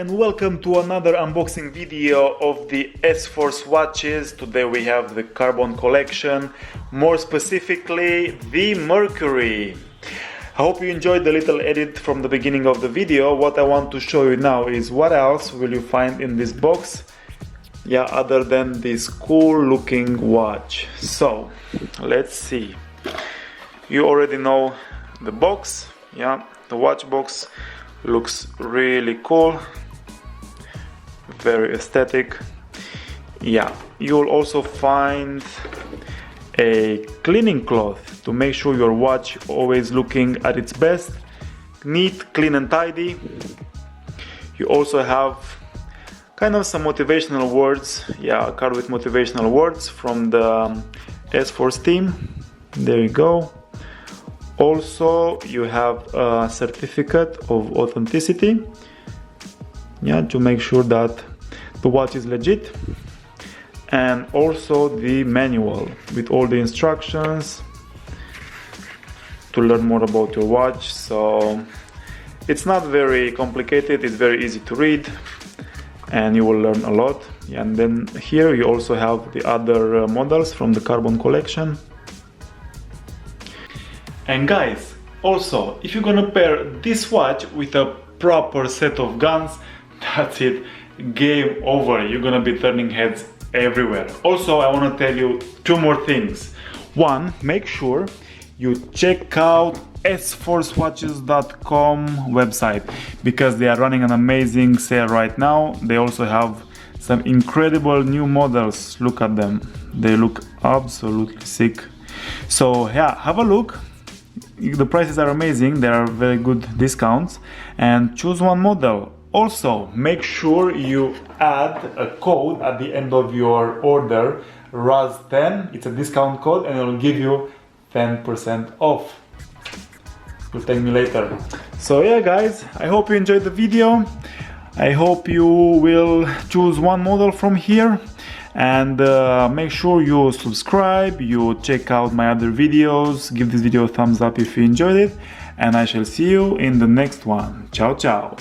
and welcome to another unboxing video of the sforce watches. Today we have the carbon collection, more specifically the Mercury. I hope you enjoyed the little edit from the beginning of the video. What I want to show you now is what else will you find in this box, other than this cool looking watch. So let's see. You already know the box, the watch box looks really cool, very aesthetic. You'll also find a cleaning cloth to make sure your watch always looking at its best, neat, clean and tidy. You also have kind of some motivational words, a card with motivational words from the sforce team. There you go. Also, you have a certificate of authenticity, to make sure that the watch is legit, and also the manual with all the instructions to learn more about your watch. So it's not very complicated, it's very easy to read, and you will learn a lot. And then here you also have the other models from the carbon collection. And guys, also, if you're gonna pair this watch with a proper set of guns, that's it, game over. You're gonna be turning heads everywhere. Also, I wanna tell you two more things. One, make sure you check out sforcewatches.com website, because they are running an amazing sale right now. They also have some incredible new models. Look at them, they look absolutely sick. So have a look. The prices are amazing, there are very good discounts, and choose one model. Also, make sure you add a code at the end of your order, RAZ10. It's a discount code and it will give you 10% off. You'll thank me later. So guys, I hope you enjoyed the video. I hope you will choose one model from here, and make sure you subscribe, you check out my other videos, give this video a thumbs up if you enjoyed it, and I shall see you in the next one. Ciao ciao.